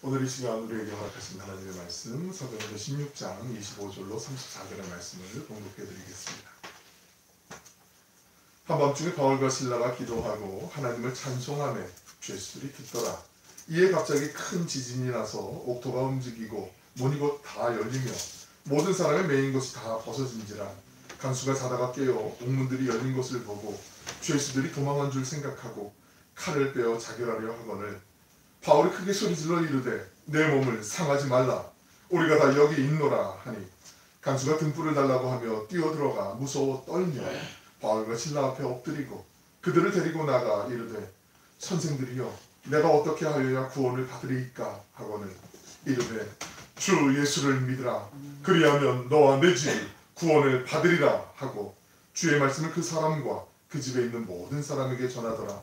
오늘 이 시간 우리에게 허락하신 하나님의 말씀 사도행전 16장 25절로 34절의 말씀을 봉독해 드리겠습니다. 한밤중에 바울과 실라가 기도하고 하나님을 찬송하며 주 예수들이 듣더라. 이에 갑자기 큰 지진이 나서 옥토가 움직이고 문이 곧 다 열리며 모든 사람의 메인 것이 다 벗어진지라. 간수가 자다가 깨어 옥문들이 열린 것을 보고 주 예수들이 도망한 줄 생각하고 칼을 빼어 자결하려 하거늘 바울이 크게 소리질러 이르되 내 몸을 상하지 말라. 우리가 다 여기 있노라 하니 간수가 등불을 달라고 하며 뛰어들어가 무서워 떨며 바울과 실라 앞에 엎드리고 그들을 데리고 나가 이르되 선생들이여 내가 어떻게 하여야 구원을 받으리이까 하거늘 이르되 주 예수를 믿으라. 그리하면 너와 내 집이 구원을 받으리라 하고 주의 말씀을 그 사람과 그 집에 있는 모든 사람에게 전하더라.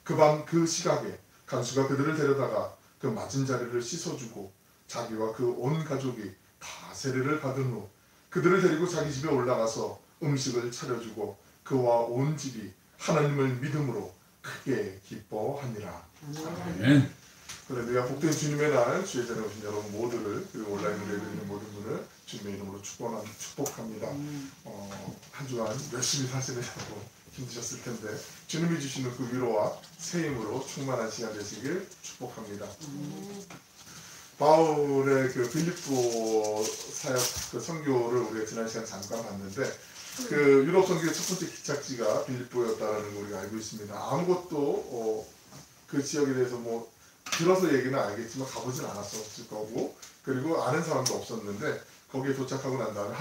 그 밤 그 시각에 간수가 그들을 데려다가 그 맞은 자리를 씻어주고 자기와 그 온 가족이 다 세례를 받은 후 그들을 데리고 자기 집에 올라가서 음식을 차려주고 그와 온 집이 하나님을 믿음으로 크게 기뻐하니라. 아멘. 그래도야 복된 주님의 날 주의 전에 오신 여러분 모두를 그리고 온라인으로 예배드리는 모든 분을 주님의 이름으로 축복합니다. 한 주간 열심히 사시느라고 힘드셨을 텐데 주님이 주시는 그 위로와 새 힘으로 충만한 시간 되시길 축복합니다. 바울의 그 빌립보 사역 그 선교를 우리가 지난 시간 잠깐 봤는데 그 유럽 선교의 첫 번째 기착지가 빌립보였다라는 걸 우리가 알고 있습니다. 아무것도 그 지역에 대해서 뭐 들어서 얘기는 알겠지만 가보진 않았었을 거고 그리고 아는 사람도 없었는데 거기에 도착하고 난 다음에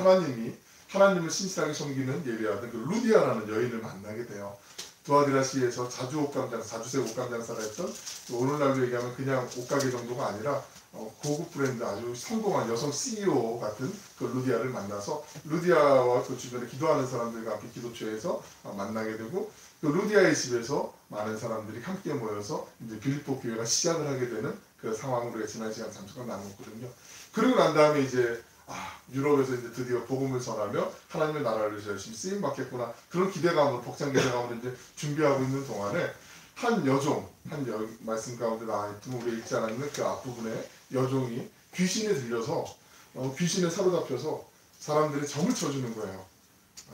하나님을 신실하게 섬기는 예배하던 그 루디아라는 여인을 만나게 돼요. 두아디라시에서 자주색 옷감장사가 했던 오늘날로 얘기하면 그냥 옷가게 정도가 아니라 고급 브랜드 아주 성공한 여성 CEO 같은 그 루디아를 만나서 루디아와 그 주변에 기도하는 사람들과 함께 기도처에서 만나게 되고 그 루디아의 집에서 많은 사람들이 함께 모여서 이제 빌립보 교회가 시작을 하게 되는 그 상황으로 지난 시간 잠깐 나눴거든요. 그리고 난 다음에 이제 유럽에서 이제 드디어 복음을 전하며 하나님의 나라를 위해서 열심히 쓰임 받겠구나 그런 기대감으로 벅찬 기대감으로 이제 준비하고 있는 동안에 한 말씀 가운데 나와있던 우리 읽지 않았는 그 앞부분에 여종이 귀신에 들려서 귀신에 사로잡혀서 사람들이 점을 쳐주는 거예요.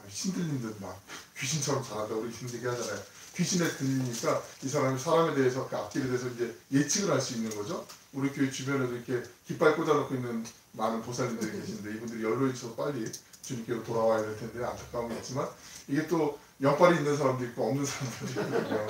신들린 듯 막 귀신처럼 잘한다 우리 힘들게 하잖아요. 귀신에 들리니까 이 사람이 사람에 대해서 그 앞길에 대해서 이제 예측을 할 수 있는 거죠. 우리 교회 주변에도 이렇게 깃발 꽂아놓고 있는 많은 보살님들이 계신데 이분들이 연로히 쳐서 빨리 주님께로 돌아와야 될 텐데 안타까움이 있지만 이게 또 영빨이 있는 사람도 있고 없는 사람도 있거든요.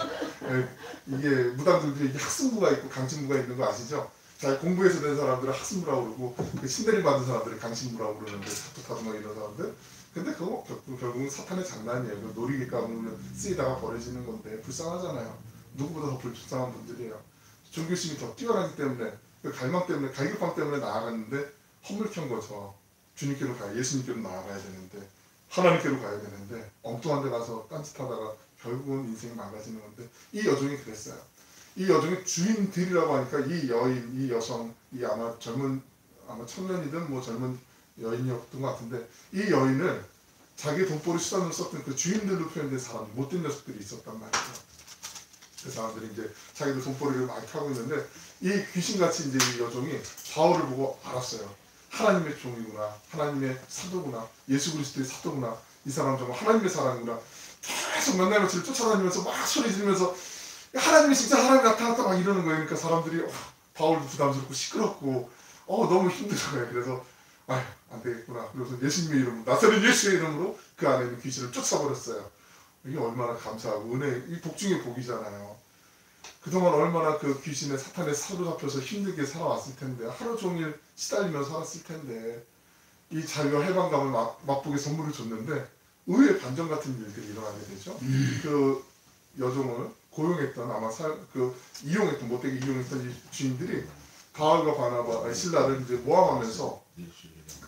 이게 무당들도 이게 학승부가 있고 강신부가 있는 거 아시죠? 잘 공부해서 된 사람들은 학승부라고 그러고 그 신내림 받은 사람들은 강신부라고 그러는데 사토타도 이런 사람들 근데 그거 결국은 사탄의 장난이에요. 그 놀이기감으로 쓰이다가 버려지는 건데 불쌍하잖아요. 누구보다 더 불쌍한 분들이에요. 종교심이 더 뛰어나기 때문에 그 갈망 때문에 갈급함 때문에 나아갔는데 허물켠 거죠. 주님께로 예수님께로 나아가야 되는데 하나님께로 가야 되는데 엉뚱한 데 가서 딴짓하다가 결국은 인생이 망가지는 건데 이 여종이 그랬어요. 이 여종의 주인들이라고 하니까 이 여인, 이 여성, 이 아마 청년이든 뭐 젊은 여인이었던 것 같은데 이 여인을 자기 돈벌이 수단으로 썼던 그 주인들로 표현된 사람, 못된 녀석들이 있었단 말이죠. 그 사람들이 이제 자기들 돈벌이를 많이 하고 있는데 이 귀신같이 이제 이 여종이 바울을 보고 알았어요. 하나님의 종이구나, 하나님의 사도구나, 예수 그리스도의 사도구나, 이 사람 정말 하나님의 사람이구나. 계속 몇 날 며칠 쫓아다니면서 막 소리 지르면서 하나님이 진짜 하나님 나타났다 막 이러는 거예요. 그러니까 사람들이 바울도 부담스럽고 시끄럽고 너무 힘들어요. 그래서 안 되겠구나. 그래서 예수님의 이름으로 나사렛 예수의 이름으로 그 안에 있는 귀신을 쫓아버렸어요. 이게 얼마나 감사하고 이 복 중의 복이잖아요. 그동안 얼마나 그 귀신의 사탄에 사로잡혀서 힘들게 살아왔을 텐데 하루 종일 시달리면서 살았을 텐데 이 자유와 해방감을 맛보게 선물을 줬는데 의외의 반전 같은 일들이 일어나게 되죠. 그 여종을 고용했던 이용했던 못되게 이용했던 이 주인들이 바울과 바나바 실라를 이제 모함하면서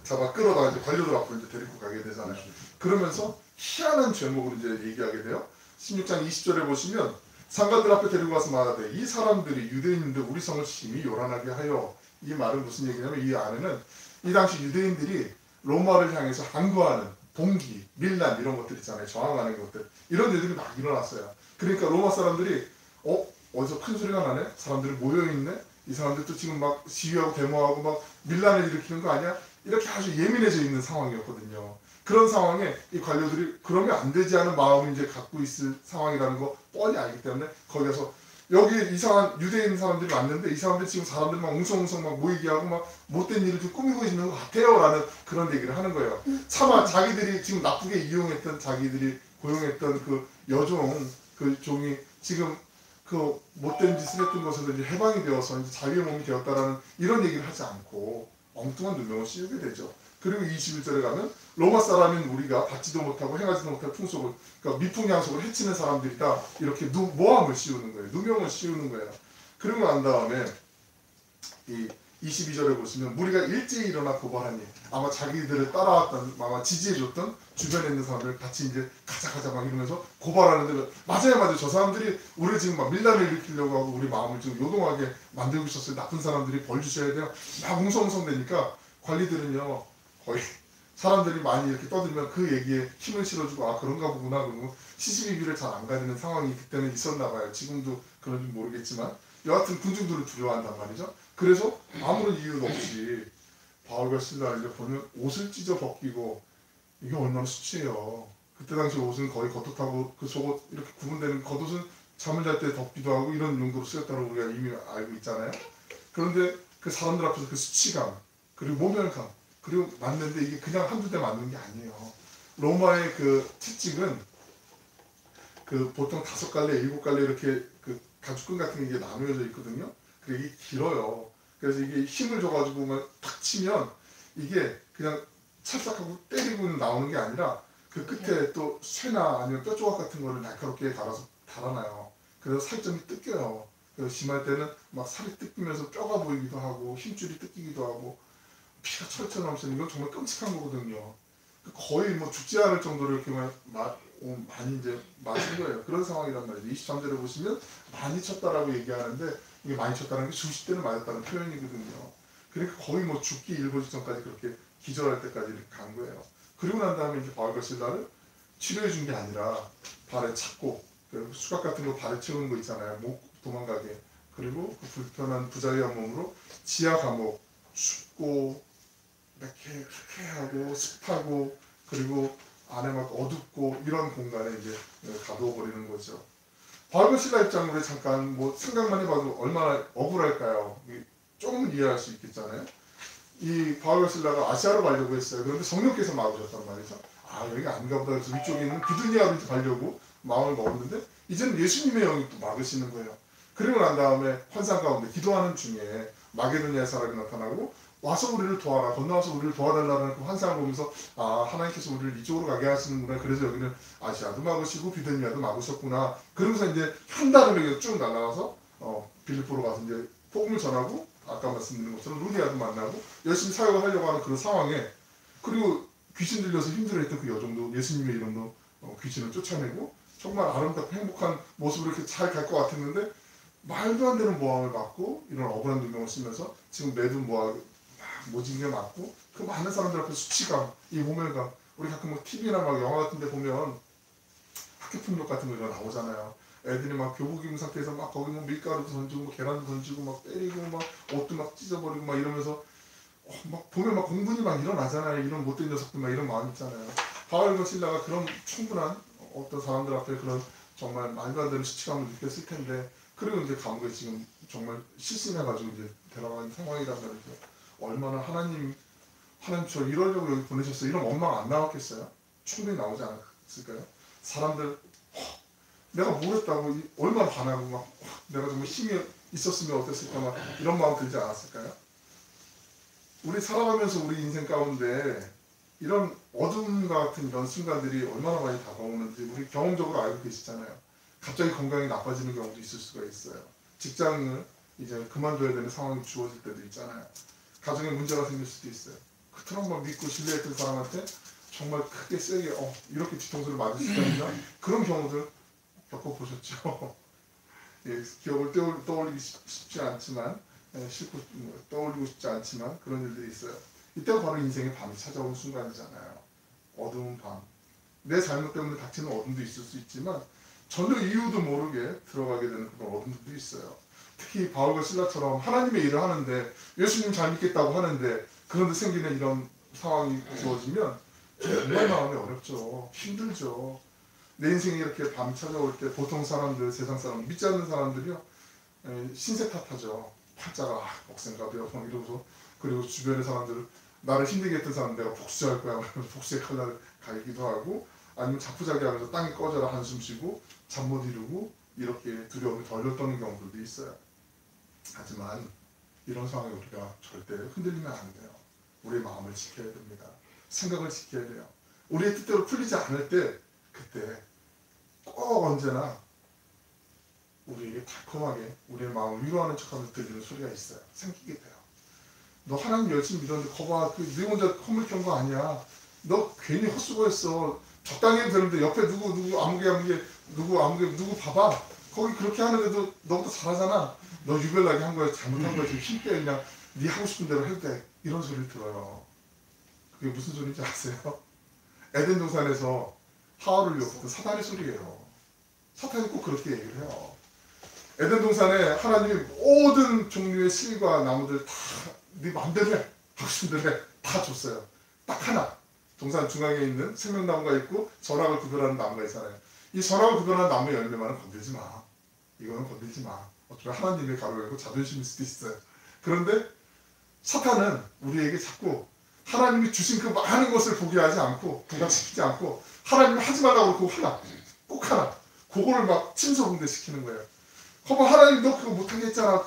잡아 끌어다가 이제 관료들 앞으로 이제 데리고 가게 되잖아요. 그러면서 희한한 제목으로 이제 얘기하게 돼요. 16장 20절에 보시면 상관들 앞에 데리고 가서 말하되 이 사람들이 유대인인데 우리 성을 심히 요란하게 하여 이 말은 무슨 얘기냐면 이 안에는 이 당시 유대인들이 로마를 향해서 항거하는 봉기, 밀란 이런 것들 있잖아요. 저항하는 것들 이런 일들이 막 일어났어요. 그러니까 로마 사람들이 어디서 큰 소리가 나네? 사람들이 모여있네? 이 사람들도 지금 막 시위하고 데모하고 막 밀란을 일으키는 거 아니야? 이렇게 아주 예민해져 있는 상황이었거든요. 그런 상황에 이 관료들이 그러면 안 되지 않은 마음을 이제 갖고 있을 상황이라는 거 뻔히 알기 때문에 거기 가서 여기 이상한 유대인 사람들이 왔는데 이 사람들 지금 사람들 막 웅성웅성 막 모이게 하고 막 못된 일을 좀 꾸미고 있는 것 같아요 라는 그런 얘기를 하는 거예요. 차마 자기들이 지금 나쁘게 이용했던 자기들이 고용했던 그 여종 그 종이 지금 그 못된 짓을 했던 것에서 이제 해방이 되어서 이제 자유의 몸이 되었다라는 이런 얘기를 하지 않고 엉뚱한 누명을 씌우게 되죠. 그리고 21절에 가면 로마 사람인 우리가 받지도 못하고 행하지도 못할 풍속을 그러니까 미풍양속을 해치는 사람들이다 이렇게 모함을 씌우는 거예요. 누명을 씌우는 거예요. 그러고 난 다음에 이 22절에 보시면 무리가 일찍 일어나 고발하니 아마 자기들을 따라왔던 아마 지지해줬던 주변에 있는 사람들 같이 이제 가자 막 이러면서 고발하는데 맞아요 저 사람들이 우리 지금 막 밀란을 일으키려고 하고 우리 마음을 지금 요동하게 만들고 있었어요. 나쁜 사람들이 벌 주셔야 돼요. 막 웅성웅성 되니까 관리들은요 거의 사람들이 많이 이렇게 떠들면 그 얘기에 힘을 실어주고 아 그런가 보구나 그러고 시시비비를 잘 안 가리는 상황이 그때는 있었나 봐요. 지금도 그런지 모르겠지만 여하튼 군중들을 두려워한단 말이죠. 그래서 아무런 이유도 없이 바울과 실라를 이제 보면 옷을 찢어 벗기고 이게 얼마나 수치해요. 그때 당시 옷은 거의 겉옷하고 그 속옷 이렇게 구분되는 겉옷은 잠을 잘 때 덮기도 하고 이런 용도로 쓰였다고 우리가 이미 알고 있잖아요. 그런데 그 사람들 앞에서 그 수치감 그리고 모멸감 그리고 맞는데 이게 그냥 한두 대 맞는 게 아니에요. 로마의 그 채찍은 그 보통 5갈래, 7갈래 이렇게 그 가죽끈 같은 게 이게 나누어져 있거든요. 그리고 이게 길어요. 그래서 이게 힘을 줘가지고만 탁 치면 이게 그냥 찰싹하고 때리고 나오는 게 아니라 그 끝에 또 쇠나 아니면 뼈 조각 같은 거를 날카롭게 달아서 달아놔요. 그래서 살점이 뜯겨요. 그래서 심할 때는 막 살이 뜯기면서 뼈가 보이기도 하고 힘줄이 뜯기기도 하고 피가 철철 넘치는 이건 정말 끔찍한 거거든요. 거의 뭐 죽지 않을 정도로 이렇게 많이 이제 맞은 거예요. 그런 상황이란 말이죠. 23절에 보시면 많이 쳤다라고 얘기하는데 이게 많이 쳤다는 게 수십 대는 맞았다는 표현이거든요. 그러니까 거의 뭐 죽기 일보 직전까지 그렇게 기절할 때까지 이렇게 간 거예요. 그리고 난 다음에 이제 바울과 실라를 치료해 준 게 아니라 발에 찾고 수갑 같은 거 발에 채우는 거 있잖아요. 목 도망가게. 그리고 그 불편한 부자유한 몸으로 지하 감옥 춥고 매캐하고 습하고 그리고 안에 막 어둡고 이런 공간에 이제 가두어 버리는 거죠. 바울과 실라 입장으로 잠깐 뭐 생각만 해봐도 얼마나 억울할까요? 조금은 이해할 수 있겠잖아요. 이 바울과 실라가 아시아로 가려고 했어요. 그런데 성령께서 막으셨단 말이죠. 아 여기가 아닌가 보다 해서 위쪽에 있는 비두니아로 가려고 마음을 먹었는데 이제는 예수님의 영이 또 막으시는 거예요. 그리고 난 다음에 환상 가운데 기도하는 중에 마게도니아 사람이 나타나고 와서 우리를 도와라 건너와서 우리를 도와달라는 그 환상을 보면서 아 하나님께서 우리를 이쪽으로 가게 하시는구나. 그래서 여기는 아시아도 막으시고 비두니아도 막으셨구나. 그러면서 이제 한 달을 쭉 날아가서 빌립보로 가서 이제 복음을 전하고 아까 말씀드린 것처럼 루디아도 만나고 열심히 사역을 하려고 하는 그런 상황에 그리고 귀신 들려서 힘들어했던 그 여종도 예수님의 이름으로 귀신을 쫓아내고 정말 아름답고 행복한 모습으로 이렇게 잘 갈 것 같았는데 말도 안 되는 모함을 받고 이런 억울한 누명을 쓰면서 지금 매도 모진게 맞고 그 많은 사람들 앞에 수치감, 이 모멸감 우리 가끔 뭐 TV나 막 영화 같은 데 보면 학교 폭력 같은 거 나오잖아요. 애들이 막 교복 입은 상태에서 막 거기 뭐 밀가루도 던지고 뭐 계란도 던지고 막 때리고 막 옷도 막 찢어버리고 막 이러면서 막 보면 막 공분이 막 일어나잖아요. 이런 못된 녀석들 막 이런 마음 있잖아요. 바울과 실라가 그런 충분한 어떤 사람들 앞에 그런 정말 말도 안 되는 수치감을 느꼈을 텐데 그리고 이제 감옥에 지금 정말 실신해가지고 이제 데려가는 상황이란 말이죠. 얼마나 하나님처럼 이러려고 여기 보내셨어요. 이런 원망 안 나왔겠어요? 충분히 나오지 않았을까요? 사람들 내가 뭘 했다고 얼마나 반하고 막 내가 정말 힘이 있었으면 어땠을까 막 이런 마음 들지 않았을까요? 우리 살아가면서 우리 인생 가운데 이런 어둠과 같은 이런 순간들이 얼마나 많이 다가오는지 우리 경험적으로 알고 계시잖아요. 갑자기 건강이 나빠지는 경우도 있을 수가 있어요. 직장을 이제 그만둬야 되는 상황이 주어질 때도 있잖아요. 가정에 문제가 생길 수도 있어요. 그토록 막 믿고 신뢰했던 사람한테 정말 크게 세게 이렇게 뒤통수를 맞을 수가 있나? 그런 경우들 겪어보셨죠? 예, 기억을 떠올리기 쉽지 않지만 싫고 떠올리고 싶지 않지만 그런 일들이 있어요. 이때가 바로 인생의 밤이 찾아오는 순간이잖아요. 어두운 밤. 내 잘못 때문에 닥치는 어둠도 있을 수 있지만 전혀 이유도 모르게 들어가게 되는 그런 어둠들도 있어요. 특히 바울과 실라처럼 하나님의 일을 하는데 예수님 잘 믿겠다고 하는데 그런데 생기는 이런 상황이 주어지면 정말 마음이 어렵죠. 힘들죠. 내 인생이 이렇게 밤 찾아올 때 보통 사람들, 세상 사람, 믿지 않는 사람들이요 신세 탓하죠. 팔자가 억센가 봐요 이러면서. 그리고 주변의 사람들 나를 힘들게 했던 사람 내가 복수할 거야 복수의 칼날을 갈기도 하고, 아니면 자포자기하면서 땅이 꺼져라 한숨 쉬고 잠 못 이루고 이렇게 두려움이 덜덜 떠는 경우들도 있어요. 하지만 이런 상황에 우리가 절대 흔들리면 안 돼요. 우리의 마음을 지켜야 됩니다. 생각을 지켜야 돼요. 우리의 뜻대로 풀리지 않을 때 그때 꼭 언제나 우리에게 달콤하게 우리의 마음을 위로하는 척하면서 들리는 소리가 있어요. 생기게 돼요. 너 하나님 열심히 믿었는데 거봐 네 혼자 허물 켠 거 아니야. 너 괜히 헛수고했어. 적당히 해도 되는데 옆에 누구 아무개 누구 봐봐. 거기 그렇게 하는데도 너보다 잘하잖아. 너 유별나게 한 거야. 잘못한 거야. 지금 힘빼 그냥 네 하고 싶은 대로 해도 돼. 이런 소리를 들어요. 그게 무슨 소리인지 아세요? 에덴 동산에서 하와를 위협했던 사탄의 소리예요. 사탄이 꼭 그렇게 얘기를 해요. 에덴 동산에 하나님이 모든 종류의 실과 나무들 다 네 맘대로 해. 하고 싶은 대로 해. 다 줬어요. 딱 하나. 동산 중앙에 있는 생명나무가 있고 전학을 구별하는 나무가 있잖아요. 이 전학을 구별하는 나무의 열매만은 건들지 마. 이거는 건들지 마. 어쩌면 하나님의 가루이고 자존심일 수도 있어요. 그런데 사탄은 우리에게 자꾸 하나님이 주신 그 많은 것을 포기하지 않고 부각시키지 않고 하나님이 하지 말라고 그러고 하나 꼭 하나 그거를 막 침소분대 시키는 거예요. 그럼 하나님 너 그거 못하게 했잖아.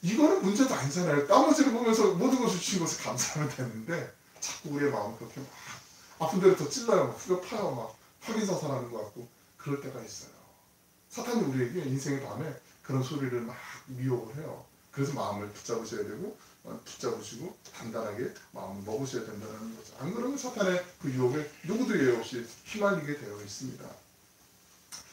이거는 문제도 아니잖아요. 나머지를 보면서 모든 것을 주신 것을 감사하면 되는데 자꾸 우리의 마음은 그렇게 막 아픈 데를 더 찔러요. 막 후벼 파요. 막 확인사살하는 것 같고 그럴 때가 있어요. 사탄이 우리에게 인생의 밤에 그런 소리를 막 미혹을 해요. 그래서 마음을 붙잡으셔야 되고 붙잡으시고 단단하게 마음을 먹으셔야 된다는 거죠. 안 그러면 사탄의 그 유혹에 누구도 예외 없이 휘말리게 되어 있습니다.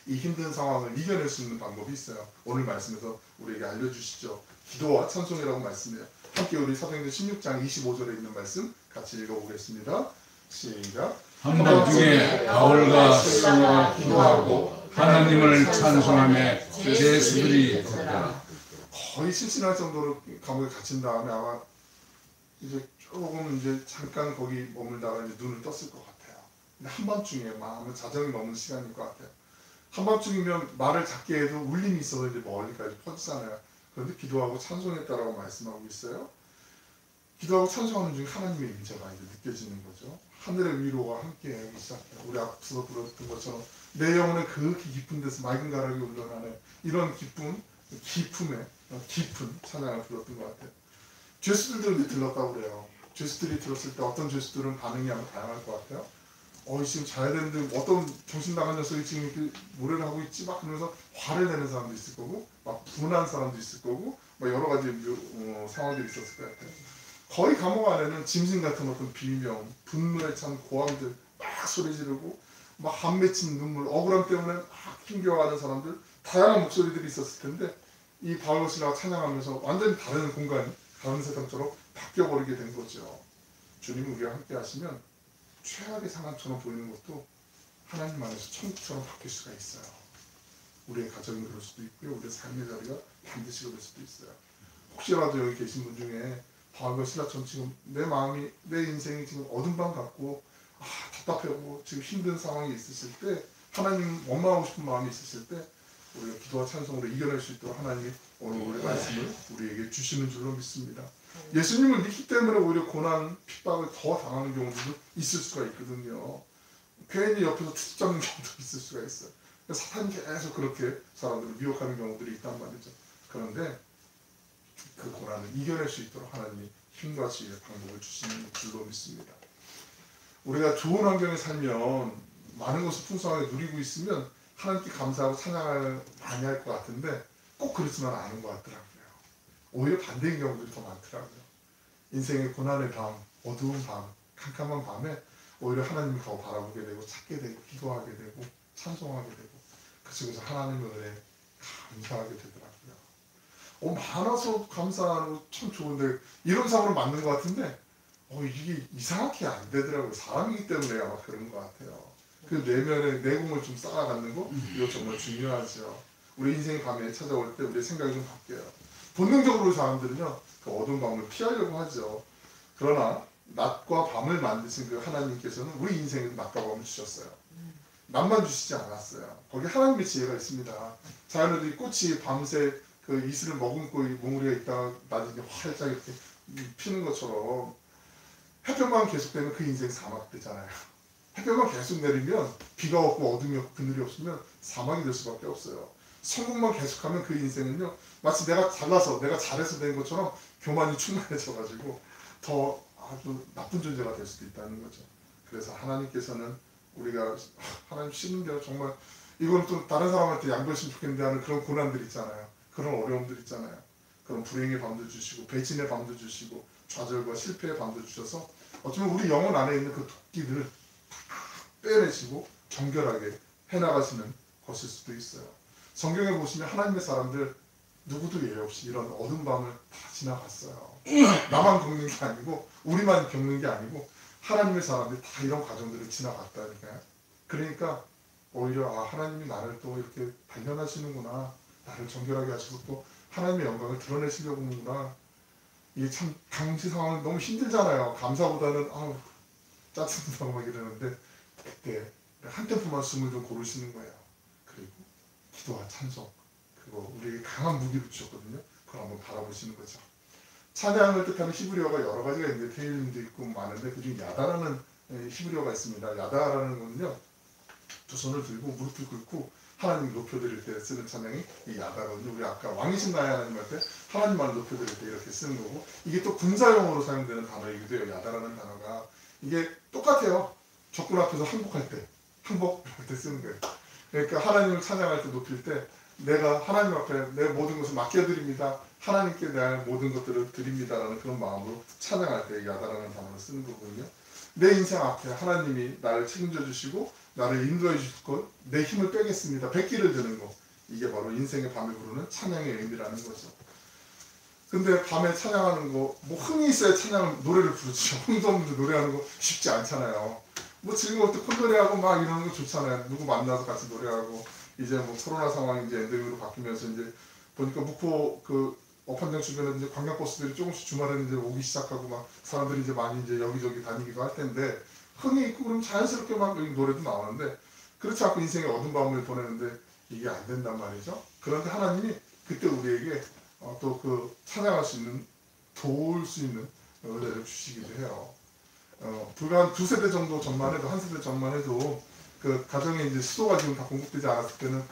이 힘든 상황을 이겨낼 수 있는 방법이 있어요. 오늘 말씀에서 우리에게 알려주시죠. 기도와 찬송이라고 말씀해요. 함께 우리 사도행전 16장 25절에 있는 말씀 같이 읽어보겠습니다. 시작. 한밤중에 바울과 실라가 기도하고 하나님을 찬송하며 제수들이 있었다. 거의 실신할 정도로 감옥에 갇힌 다음에 아마 이제 조금 이제 잠깐 거기 머물다가 이제 눈을 떴을 것 같아요. 근데 한밤중에 마음은 자정이 넘는 시간일 것 같아요. 한밤중이면 말을 작게 해도 울림이 있어서 이제 멀리까지 퍼지잖아요. 그런데 기도하고 찬송했다라고 말씀하고 있어요. 기도하고 찬송하는 중에 하나님의 임재가 이제 느껴지는 거죠. 하늘의 위로가 함께하기 시작해요. 우리 앞서서 들었던 것처럼 내 영혼은 그렇게 깊은 데서 맑은 가락이 올라가네. 이런 깊은 찬양을 들었던 것 같아요. 죄수들도 들렀다고 그래요. 죄수들이 들었을 때 어떤 죄수들은 반응이 아마 다양할 것 같아요. 지금 자야 되는데 어떤 정신 나간 녀석이 지금 이렇게 노래를 하고 있지 막 그러면서 화를 내는 사람도 있을 거고 막 분한 사람도 있을 거고 막 여러 가지 상황들이 있었을 것 같아요. 거의 감옥 안에는 짐승 같은 어떤 비명, 분노에 찬 고함들 막 소리 지르고 막 한 맺힌 눈물, 억울함 때문에 막 힘겨워하는 사람들 다양한 목소리들이 있었을 텐데 이 바울과 실라가 찬양하면서 완전히 다른 공간, 다른 세상처럼 바뀌어버리게 된 거죠. 주님 우리와 함께 하시면 최악의 상황처럼 보이는 것도 하나님 안에서 천국처럼 바뀔 수가 있어요. 우리의 가정이 그럴 수도 있고요. 우리의 삶의 자리가 반드시 그럴 수도 있어요. 혹시라도 여기 계신 분 중에 바울과 실라처럼 지금 내 마음이, 내 인생이 지금 어둠 밤 같고 답답하고 지금 힘든 상황이 있으실 때, 하나님 원망하고 싶은 마음이 있으실 때 우리가 기도와 찬송으로 이겨낼 수 있도록 하나님이 오늘 우리 말씀을 우리에게 주시는 줄로 믿습니다. 예수님을 믿기 때문에 오히려 고난, 핍박을 더 당하는 경우도 있을 수가 있거든요. 괜히 옆에서 투수 잡는 경우도 있을 수가 있어요. 사탄이 계속 그렇게 사람들을 미혹하는 경우들이 있단 말이죠. 그런데 그 고난을 이겨낼 수 있도록 하나님이 힘과 지혜의 방법을 주시는 줄로 믿습니다. 우리가 좋은 환경에 살면 많은 것을 풍성하게 누리고 있으면 하나님께 감사하고 찬양을 많이 할 것 같은데 꼭 그렇지만 않은 것 같더라고요. 오히려 반대인 경우들이 더 많더라고요. 인생의 고난의 밤, 어두운 밤, 캄캄한 밤에 오히려 하나님을 더 바라보게 되고 찾게 되고 기도하게 되고 찬송하게 되고 그 속에서 하나님의 은혜에 감사하게 되더라고요. 많아서 감사하는 거 참 좋은데 이런 상으로 맞는 것 같은데 이게 이상하게 안 되더라고요. 사람이기 때문에 아마 그런 것 같아요. 그 내면의 내공을 좀 쌓아가는 거 이거 정말 중요하죠. 우리 인생이 밤에 찾아올 때 우리의 생각이 좀 바뀌어요. 본능적으로 사람들은요 그 어두운 밤을 피하려고 하죠. 그러나 낮과 밤을 만드신 그 하나님께서는 우리 인생에도 낮과 밤을 주셨어요. 낮만 주시지 않았어요. 거기 하나님의 지혜가 있습니다. 자연에도 이 꽃이 밤새 그 이슬을 머금고 몽우리가 있다가 나중에 활짝 이렇게 피는 것처럼 햇볕만 계속되면 그 인생 사막 되잖아요. 햇볕만 계속 내리면 비가 없고 어둠이 없고 그늘이 없으면 사막이 될 수밖에 없어요. 성공만 계속하면 그 인생은요 마치 내가 잘나서 내가 잘해서 된 것처럼 교만이 충만해져가지고 더 아주 나쁜 존재가 될 수도 있다는 거죠. 그래서 하나님께서는 우리가 하나님 싫은 대로 정말 이건 또 다른 사람한테 양보했으면 좋겠는데 하는 그런 고난들 있잖아요. 그런 어려움들 있잖아요. 그런 불행의 밤도 주시고 배신의 밤도 주시고 좌절과 실패의 밤도 주셔서 어쩌면 우리 영혼 안에 있는 그 도끼들을 빼내시고 정결하게 해나가시는 것일 수도 있어요. 성경에 보시면 하나님의 사람들 누구도 예외 없이 이런 어두운 밤을 다 지나갔어요. 나만 겪는 게 아니고 우리만 겪는 게 아니고 하나님의 사람들이 다 이런 과정들을 지나갔다니까요. 그러니까 오히려 하나님이 나를 또 이렇게 단련하시는구나, 나를 정결하게 하시고 또 하나님의 영광을 드러내시려고 하는구나. 이게 참 당시 상황은 너무 힘들잖아요. 감사보다는 짜증나고 막 이러는데 그때 한 템포만 숨을 좀 고르시는 거예요. 그리고 기도와 찬송, 그리고 우리에게 강한 무기를 주셨거든요. 그걸 한번 바라보시는 거죠. 찬양을 뜻하는 히브리어가 여러 가지가 있는데 테일림도 있고 많은데 그중에 야다라는 히브리어가 있습니다. 야다라는 거는요 두 손을 들고 무릎을 꿇고 하나님 높여드릴 때 쓰는 찬양이 이 야다거든요. 우리 아까 왕이신 나의 하나님 할 때 하나님만을 높여드릴 때 이렇게 쓰는 거고, 이게 또 군사용어로 사용되는 단어이기도 해요. 야다라는 단어가 이게 똑같아요. 적군 앞에서 항복할 때 항복할 때 쓰는 거예요. 그러니까 하나님을 찬양할 때 높일 때 내가 하나님 앞에 내 모든 것을 맡겨드립니다. 하나님께 내 모든 것들을 드립니다라는 그런 마음으로 찬양할 때 야다라는 단어를 쓰는 거거든요. 내 인생 앞에 하나님이 나를 책임져 주시고 나를 인도해 주실 것, 내 힘을 빼겠습니다. 백기를 드는 것, 이게 바로 인생의 밤에 부르는 찬양의 의미라는 거죠. 근데 밤에 찬양하는 거, 뭐 흥이 있어야 찬양 노래를 부르죠. 흥도 없는데 노래하는 거 쉽지 않잖아요. 뭐 즐거울 때 콧노래하고 막 이러는 거 좋잖아요. 누구 만나서 같이 노래하고. 이제 뭐 코로나 상황이 이제 엔데믹으로 바뀌면서 이제 보니까 묵호 그 어판장 주변에 이제 관광버스들이 조금씩 주말에는 이제 오기 시작하고 막 사람들이 이제 많이 이제 여기저기 다니기도 할 텐데 흥이 있고 그럼 자연스럽게 막 여기 노래도 나오는데 그렇지 않고 인생의 어두운 밤을 보내는데 이게 안 된단 말이죠. 그런데 하나님이 그때 우리에게 또 그 찬양할 수 있는, 도울 수 있는 은혜를 주시기도 해요. 불과 한 2세대 정도 전만 해도, 한 세대 전만 해도 그 가정에 이제 수도가 지금 다 공급되지 않았을 때는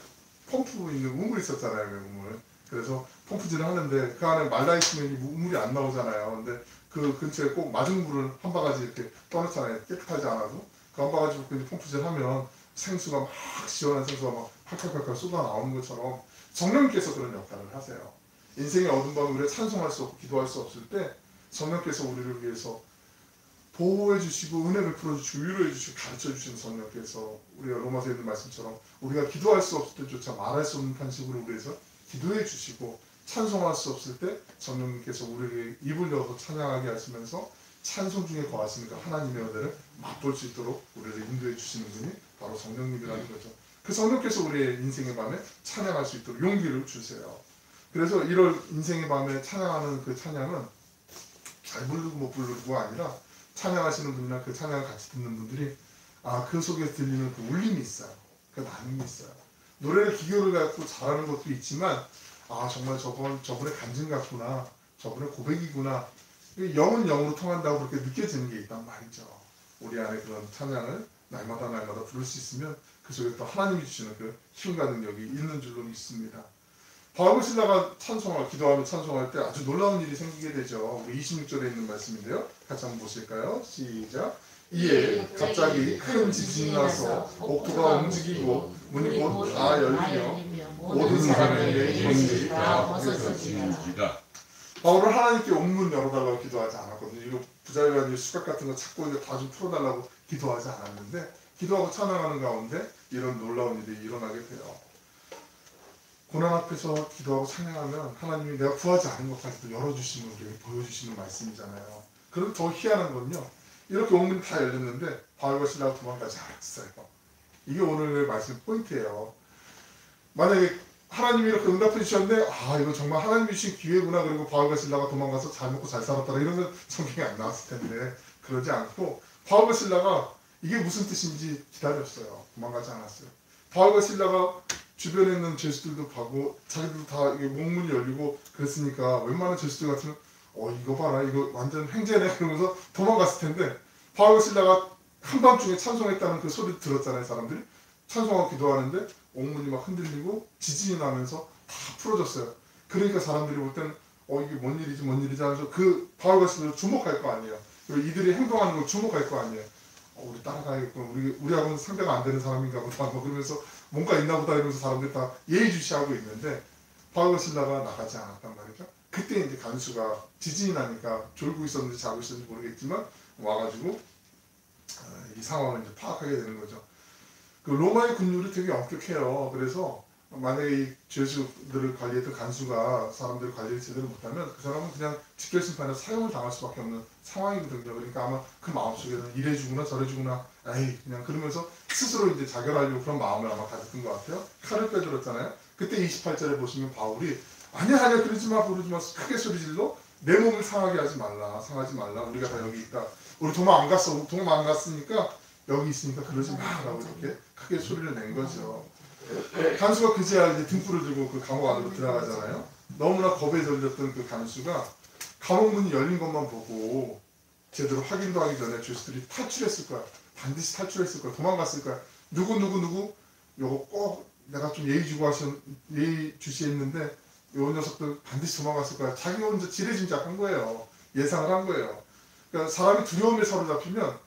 펌프 있는 우물 있었잖아요, 우물. 그래서 펌프질을 하는데 그 안에 말라 있으면 우물이 안 나오잖아요. 근데 그 근처에 꼭 맑은 물을 한 바가지 이렇게 떠놓잖아요. 깨끗하지 않아도 그 한 바가지 붓고 펌프질 하면 생수가 막 시원한 생수가 막 팔팔팔팔 쏟아 나오는 것처럼 성령께서 그런 역할을 하세요. 인생의 어두운 밤에 우리가 찬송할 수 없고 기도할 수 없을 때 성령께서 우리를 위해서 보호해 주시고 은혜를 풀어주시고 위로해 주시고 가르쳐 주시는 성령께서 우리가 로마서에 있는 말씀처럼 우리가 기도할 수 없을 때조차 말할 수 없는 탄식으로 우리 위해서 기도해 주시고, 찬송할 수 없을 때 성령님께서 우리에게 입을 열어서 찬양하게 하시면서 찬송 중에 거하시는 그 하나님의 은혜를 맛볼 수 있도록 우리를 인도해 주시는 분이 바로 성령님이라는 거죠. 그 성령께서 우리의 인생의 밤에 찬양할 수 있도록 용기를 주세요. 그래서 이런 인생의 밤에 찬양하는 그 찬양은 잘 부르고 못 부르고가 아니라 찬양하시는 분이나 그 찬양을 같이 듣는 분들이 그 속에 들리는 그 울림이 있어요. 그 나눔이 있어요. 노래를 기교를 갖고 잘하는 것도 있지만 정말 저분의 간증 같구나, 저분의 고백이구나, 영은 영으로 통한다고 그렇게 느껴지는 게 있단 말이죠. 우리 안에 그런 찬양을 날마다 부를 수 있으면 그 속에 또 하나님이 주시는 그 힘과 능력이 있는 줄로 믿습니다. 바울과 실라가 기도하며 찬송할 때 아주 놀라운 일이 생기게 되죠. 우리 26절에 있는 말씀인데요. 같이 한번 보실까요? 시작. 이에 갑자기 큰 지진이 나서 옥토가 움직이고 문이 곧 다 열리며 모든 사람의 영들이 다 벗어지니라. 바울은 하나님께 옥문 열어달라고 기도하지 않았거든요. 이거 부자유한 수갑 같은 거 찾고 이거 다 좀 풀어달라고 기도하지 않았는데 기도하고 찬양하는 가운데 이런 놀라운 일이 일어나게 돼요. 고난 앞에서 기도하고 찬양하면 하나님이 내가 구하지 않은 것까지도 열어주시는, 우리에게 보여주시는 말씀이잖아요. 그럼 더 희한한 건요, 이렇게 옥문이 다 열렸는데 바울과 실라가 도망가지 않았어요. 이게 오늘 말씀 포인트예요. 만약에 하나님이 이렇게 응답해 주셨는데 아 이거 정말 하나님이 주신 기회구나, 그리고 바울과 실라가 도망가서 잘 먹고 잘 살았다 이러면 성경에 안 나왔을 텐데, 그러지 않고 바울과 실라가 이게 무슨 뜻인지 기다렸어요. 도망가지 않았어요. 바울과 실라가 주변에 있는 죄수들도 봐고 자기들도 다 이게 목문이 열리고 그랬으니까 웬만한 죄수들 같으면 이거 봐라 이거 완전 횡재네 그러면서 도망갔을 텐데, 바울과 실라가 한밤중에 찬송했다는 그 소리 들었잖아요. 사람들이 찬송하고 기도하는데 옥문이 막 흔들리고 지진이 나면서 다 풀어졌어요. 그러니까 사람들이 볼 때는 이게 뭔 일이지 하면서 그 바울과 실라를 주목할 거 아니에요. 그리고 이들이 행동하는 걸 주목할 거 아니에요. 우리 따라가야겠구나, 우리하고는 상대가 안 되는 사람인가 보다 뭐 그러면서 뭔가 있나 보다 이러면서 사람들이 다 예의주시하고 있는데, 바울과 실라가 나가지 않았단 말이죠. 그때 이제 간수가 지진이 나니까 졸고 있었는지 자고 있었는지 모르겠지만 와가지고 이 상황을 이제 파악하게 되는 거죠. 그 로마의 군율이 되게 엄격해요. 그래서 만약에 이 죄수들을 관리했던 간수가 사람들을 관리를 제대로 못하면 그 사람은 그냥 직결심판에서 사형을 당할 수밖에 없는 상황이거든요. 그러니까 아마 그 마음속에는 이래주구나 저래주구나 에이 그냥 그러면서 스스로 이제 자결하려고 그런 마음을 아마 가졌던 것 같아요. 칼을 빼들었잖아요. 그때 28절에 보시면 바울이 아니야 그러지 마 크게 소리질러 내 몸을 상하지 말라 우리가 다 여기 있다, 우리 도망 안 갔으니까 여기 있으니까 그러지 마라고 이렇게 크게 소리를 낸 거죠. 간수가 그제야 이제 등불을 들고 그 감옥 안으로 들어가잖아요. 너무나 겁에 질렸던 그 간수가 감옥 문이 열린 것만 보고 제대로 확인도 하기 전에 죄수들이 탈출했을 거야. 반드시 탈출했을 거야. 도망갔을 거야. 누구 요거 꼭 내가 좀 예의 주시했는데 요 녀석들 반드시 도망갔을 거야. 자기 혼자 지레짐작한 거예요. 예상을 한 거예요. 그러니까 사람이 두려움에 사로잡히면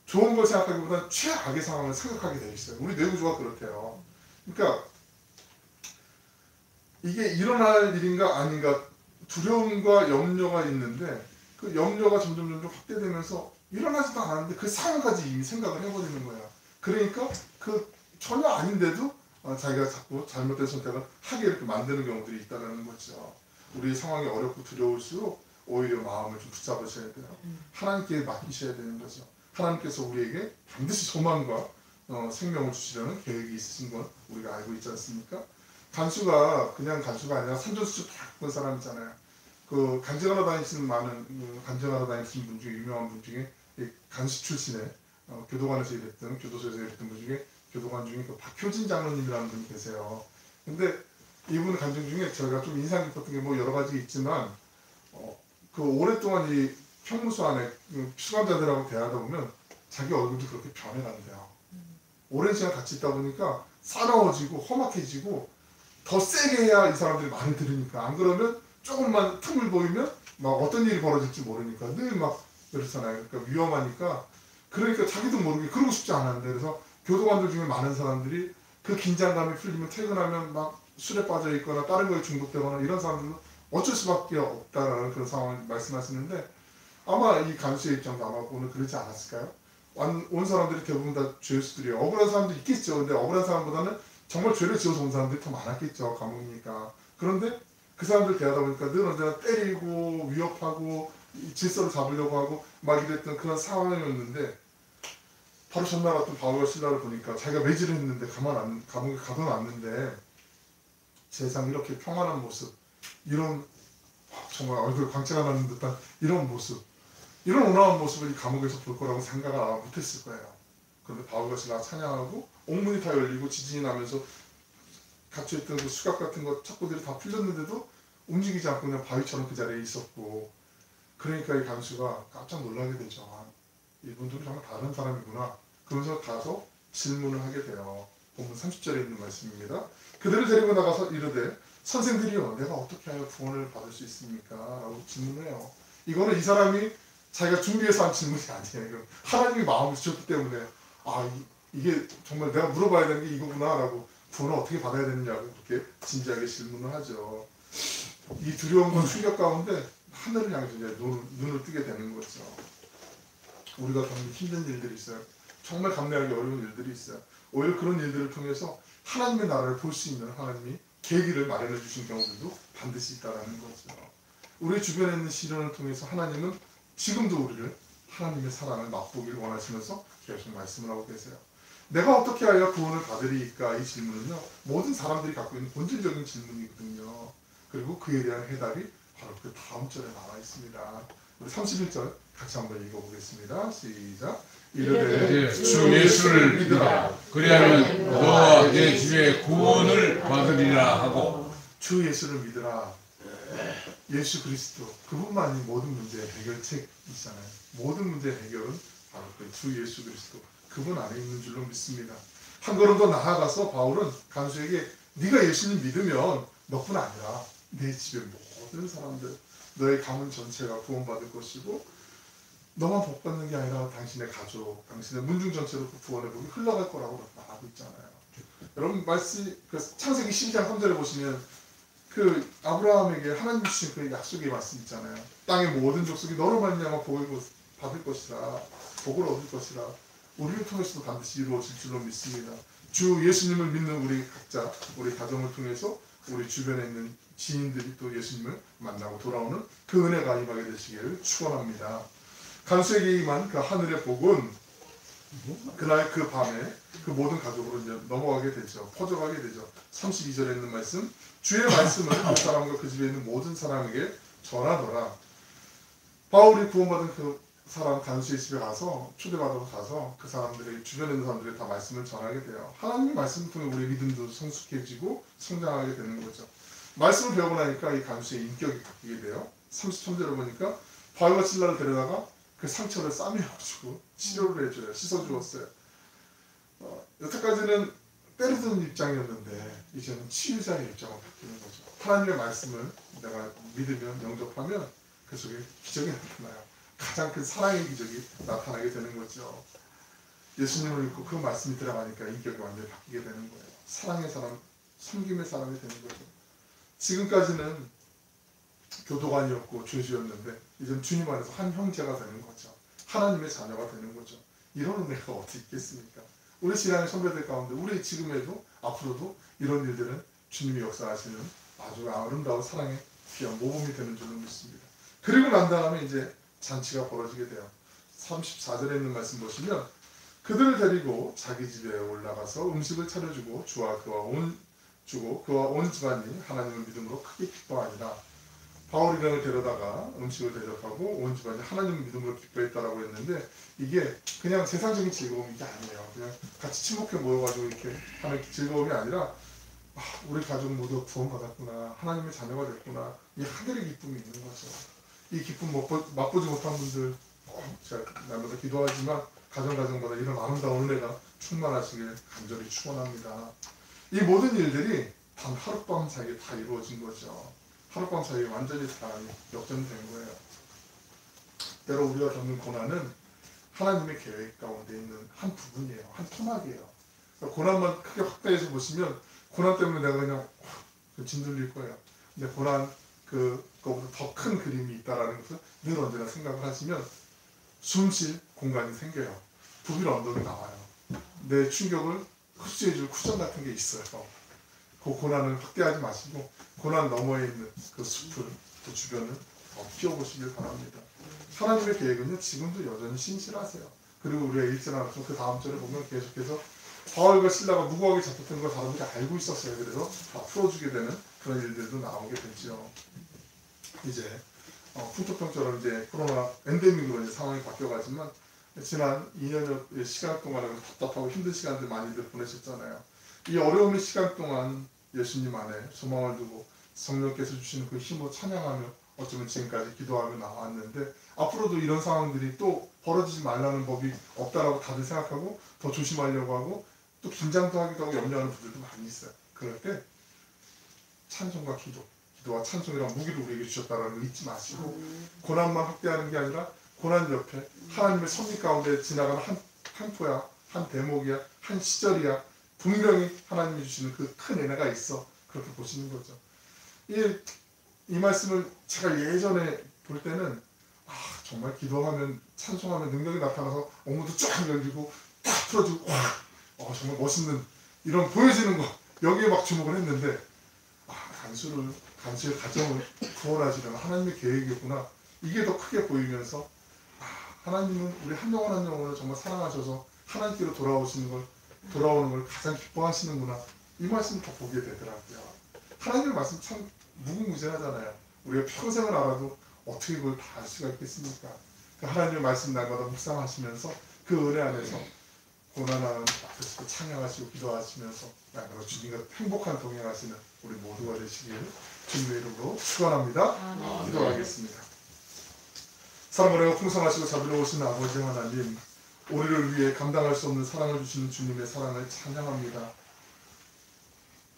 좋은 걸 생각하기보다는 최악의 상황을 생각하게 돼 있어요. 우리 뇌구조가 그렇대요. 그러니까 이게 일어날 일인가 아닌가 두려움과 염려가 있는데, 그 염려가 점점 확대되면서 일어나지도 않았는데 그 상황까지 이미 생각을 해버리는 거예요. 그러니까 그 전혀 아닌데도 자기가 자꾸 잘못된 선택을 하게 이렇게 만드는 경우들이 있다는 거죠. 우리 상황이 어렵고 두려울수록 오히려 마음을 좀 붙잡으셔야 돼요. 하나님께 맡기셔야 되는 거죠. 하나님께서 우리에게 반드시 소망과 생명을 주시려는 계획이 있으신 건 우리가 알고 있지 않습니까? 간수가 그냥 간수가 아니라 산전수전 다 겪은 사람이잖아요. 그 간증하러 다니시는 분 중에 유명한 분 중에 간수 출신의 교도관에서 일했던 교도소에서 일했던 분 중에 교도관 중에 그 박효진 장로님이라는 분이 계세요. 근데 이분 간증 중에 제가 좀 인상 깊었던 게 뭐 여러 가지 있지만 그 오랫동안 이 형무소 안에 수감자들하고 대하다 보면 자기 얼굴도 그렇게 변해간대요. 오랜 시간 같이 있다 보니까 싸나워지고 험악해지고 더 세게 해야 이 사람들이 많이 들으니까, 안 그러면 조금만 틈을 보이면 막 어떤 일이 벌어질지 모르니까 늘 막 그렇잖아요. 그러니까 위험하니까, 그러니까 자기도 모르게 그러고 싶지 않았는데, 그래서 교도관들 중에 많은 사람들이 그 긴장감이 풀리면 퇴근하면 막 술에 빠져 있거나 다른 거에 중독되거나 이런 사람들은 어쩔 수밖에 없다라는 그런 상황을 말씀하시는데, 아마 이 간수의 입장도 아마 오늘 그러지 않았을까요? 온 사람들이 대부분 다 죄수들이에요. 억울한 사람도 있겠죠. 근데 억울한 사람보다는 정말 죄를 지어서 온 사람들이 더 많았겠죠. 감옥이니까. 그런데 그 사람들 대하다 보니까 늘 언제나 때리고 위협하고 질서를 잡으려고 하고 막 이랬던 그런 상황이었는데, 바로 전날 같은 바울과 실라를 보니까 자기가 매질을 했는데 감옥에 가둬놨는데 세상 이렇게 평안한 모습, 이런 정말 얼굴 광채가 나는 듯한 이런 모습, 이런 온화한 모습을 이 감옥에서 볼 거라고 생각을 아마 못했을 거예요. 그런데 바울과 실라가 찬양하고 옥문이 다 열리고 지진이 나면서 갇혀있던 그 수갑 같은 거 착고들이 다 풀렸는데도 움직이지 않고 그냥 바위처럼 그 자리에 있었고, 그러니까 이 간수가 깜짝 놀라게 되죠. 이분들은 정말 다른 사람이구나. 그러면서 가서 질문을 하게 돼요. 본문 30절에 있는 말씀입니다. 그들을 데리고 나가서 이르되 선생들이여 내가 어떻게 하여 구원을 받을 수 있습니까? 라고 질문을 해요. 이거는 이 사람이 자기가 준비해서 한 질문이 아니에요. 하나님이 마음을 주셨기 때문에 이게 정말 내가 물어봐야 되는 게 이거구나 라고, 구원을 어떻게 받아야 되느냐고 그렇게 진지하게 질문을 하죠. 이 두려움과 충격 가운데 하늘을 향해서 이제 눈을 뜨게 되는 거죠. 우리가 겪는 힘든 일들이 있어요. 정말 감내하기 어려운 일들이 있어요. 오히려 그런 일들을 통해서 하나님의 나라를 볼 수 있는 하나님이 계기를 마련해 주신 경우들도 반드시 있다는 거죠. 우리 주변에 있는 시련을 통해서 하나님은 지금도 우리를 하나님의 사랑을 맛보기를 원하시면서 계속 말씀을 하고 계세요. 내가 어떻게 하여 구원을 받으리이까? 이 질문은요, 모든 사람들이 갖고 있는 본질적인 질문이거든요. 그리고 그에 대한 해답이 바로 그 다음 절에 나와 있습니다. 우리 31절 같이 한번 읽어보겠습니다. 시작. 이르되 주 예수를 믿으라. 그리하면 너와 내 집에 구원을 받으리라 하고. 주 예수를 믿으라. 예수 그리스도 그분만이 모든 문제의 해결책이잖아요. 모든 문제의 해결은 바로 그 주 예수 그리스도 그분 안에 있는 줄로 믿습니다. 한 걸음 더 나아가서 바울은 간수에게 네가 예수님 믿으면 너뿐 아니라 내 집의 모든 사람들, 너의 가문 전체가 구원받을 것이고 너만 복받는 게 아니라 당신의 가족, 당신의 문중 전체로 그 구원의 복이 흘러갈 거라고 말하고 있잖아요. 여러분 말씀 그 창세기 12장 3절에 보시면 그 아브라함에게 하나님 주신 그 약속의 말씀 있잖아요. 땅의 모든 족속이 너로 말미암아 복을 받을 것이라, 복을 얻을 것이라. 우리를 통해서도 반드시 이루어질 줄로 믿습니다. 주 예수님을 믿는 우리 각자, 우리 가정을 통해서 우리 주변에 있는 지인들이 또 예수님을 만나고 돌아오는 그 은혜가 임하게 되시기를 축원합니다. 간수에게 임한 그 하늘의 복은 그날 그 밤에 그 모든 가족으로 이제 넘어가게 되죠. 퍼져가게 되죠. 32절에 있는 말씀, 주의 말씀을 그 사람과 그 집에 있는 모든 사람에게 전하더라. 바울이 구원받은 그 사람 간수의 집에 가서 초대받아서 가서 그 사람들의 주변에 있는 사람들이 다 말씀을 전하게 돼요. 하나님의 말씀을 통해 우리 믿음도 성숙해지고 성장하게 되는 거죠. 말씀을 배우고 나니까 이 간수의 인격이 바뀌게 돼요. 33절에 보니까 바울과 실라를 데려다가 그 상처를 싸매가지고 치료를 해줘요. 씻어주었어요. 여태까지는 때려드는 입장이었는데 이제는 치유자의 입장으로 바뀌는 거죠. 하나님의 말씀을 내가 믿으면 영접하면 그 속에 기적이 나타나요. 가장 큰 사랑의 기적이 나타나게 되는 거죠. 예수님을 믿고 그 말씀이 들어가니까 인격이 완전히 바뀌게 되는 거예요. 사랑의 사람, 섬김의 사람이 되는 거죠. 지금까지는 교도관이었고 죄수였는데 이젠 주님 안에서 한 형제가 되는 거죠. 하나님의 자녀가 되는 거죠. 이런 은혜가 어디 있겠습니까? 우리 신앙의 선배들 가운데 우리 지금에도 앞으로도 이런 일들은 주님이 역사하시는 아주 아름다운 사랑의 귀한 모범이 되는 줄로 믿습니다. 그리고 난 다음에 이제 잔치가 벌어지게 돼요. 34절에 있는 말씀 보시면 그들을 데리고 자기 집에 올라가서 음식을 차려주고 그와 온 집안이 하나님을 믿음으로 크게 기뻐하니라. 바울이랑을 데려다가 음식을 대접하고 온 집안이 하나님을 믿음으로 기뻐했다라고 했는데 이게 그냥 세상적인 즐거움이 아니에요. 그냥 같이 친목해 모여가지고 이렇게 하는 즐거움이 아니라 우리 가족 모두 구원받았구나, 하나님의 자녀가 됐구나, 이 하늘의 기쁨이 있는 거죠. 이 기쁨 맛보지 못한 분들 제가 날마다 기도하지만 가정마다 이런 아름다운 은혜가 충만하시길 간절히 축원합니다. 이 모든 일들이 단 하룻밤 사이에 다 이루어진 거죠. 하룻밤 사이에 완전히 다 역전된 거예요. 때로 우리가 겪는 고난은 하나님의 계획 가운데 있는 한 부분이에요. 한 토막이에요. 그러니까 고난만 크게 확대해서 보시면 고난 때문에 내가 그냥 진들릴 거예요. 근데 고난 그거보다 더 큰 그림이 있다라는 것을 늘 언제나 생각을 하시면 숨 쉴 공간이 생겨요. 북일 언덕이 나와요. 내 충격을 흡수해줄 쿠션 같은 게 있어요. 그 고난을 확대하지 마시고 고난 너머에 있는 그 숲을, 그 주변을 피워보시길 바랍니다. 하나님의 계획은요 지금도 여전히 신실하세요. 그리고 우리가 읽지 않았지만 그 다음 절에 보면 계속해서 바울과 실라가 무고하게 잡혔던 걸 사람들이 알고 있었어요. 그래서 다 풀어주게 되는 그런 일들도 나오게 되죠. 이제 풍토병처럼 이제 코로나 엔데믹으로 이제 상황이 바뀌어가지만 지난 2년여 시간 동안 답답하고 힘든 시간들 많이들 보내셨잖아요. 이 어려움의 시간 동안 예수님 안에 소망을 두고 성령께서 주시는 그 힘으로 찬양하며 어쩌면 지금까지 기도하며 나왔는데 앞으로도 이런 상황들이 또 벌어지지 말라는 법이 없다라고 다들 생각하고 더 조심하려고 하고 또 긴장도 하기도 하고 염려하는 분들도 많이 있어요. 그럴 때 찬송과 기도와 찬송이란 무기를 우리에게 주셨다는 걸 잊지 마시고 고난만 확대하는 게 아니라 고난 옆에 하나님의 섭리 가운데 지나가는 한 포야, 한 대목이야, 한 시절이야 분명히 하나님이 주시는 그 큰 은혜가 있어. 그렇게 보시는 거죠. 이 말씀을 제가 예전에 볼 때는 정말 기도하면 찬송하면 능력이 나타나서 엉덩이도 쫙 열리고 딱 풀어지고 정말 멋있는 이런 보여지는 거 여기에 막 주목을 했는데 간수의 가정을 구원하시려는 하나님의 계획이었구나. 이게 더 크게 보이면서 하나님은 우리 한 영혼 한 영혼을 정말 사랑하셔서 하나님께로 돌아오시는 걸 돌아오는 걸 가장 기뻐하시는구나, 이 말씀을 더 보게 되더라고요. 하나님의 말씀 참 무궁무진하잖아요. 우리가 평생을 알아도 어떻게 그걸 다 알 수가 있겠습니까? 그 하나님의 말씀 날마다 묵상하시면서 그 은혜 안에서 고난하는 앞에서도 찬양하시고 기도하시면서 날마다 주님과 행복한 동행하시는 우리 모두가 되시기를 주님의 이름으로 축원합니다. 기도하겠습니다. 사랑으로 풍성하시고 자비로우신 아버지 하나님, 우리를 위해 감당할 수 없는 사랑을 주시는 주님의 사랑을 찬양합니다.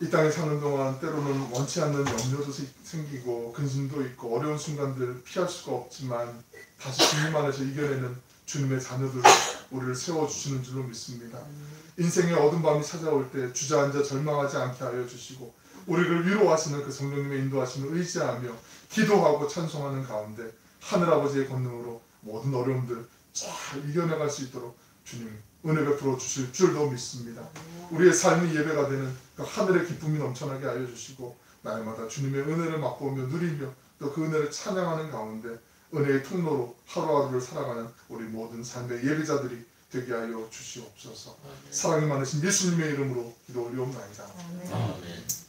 이 땅에 사는 동안 때로는 원치 않는 염려도 생기고 근심도 있고 어려운 순간들 피할 수가 없지만 다시 주님 안에서 이겨내는 주님의 자녀들 우리를 세워주시는 줄로 믿습니다. 인생의 어두운 밤이 찾아올 때 주저앉아 절망하지 않게 하여 주시고 우리를 위로하시는 그 성령님의 인도하심을 의지하며 기도하고 찬송하는 가운데 하늘아버지의 권능으로 모든 어려움들 잘 이겨나갈 수 있도록 주님 은혜 베풀어 주실 줄도 믿습니다. 우리의 삶이 예배가 되는 그 하늘의 기쁨이 넘쳐나게 하여 주시고 날마다 주님의 은혜를 맛보며 누리며 또 그 은혜를 찬양하는 가운데 은혜의 통로로 하루하루를 살아가는 우리 모든 삶의 예배자들이 되게 하여 주시옵소서. 사랑이 많으신 예수님의 이름으로 기도 올리옵나이다. 아멘.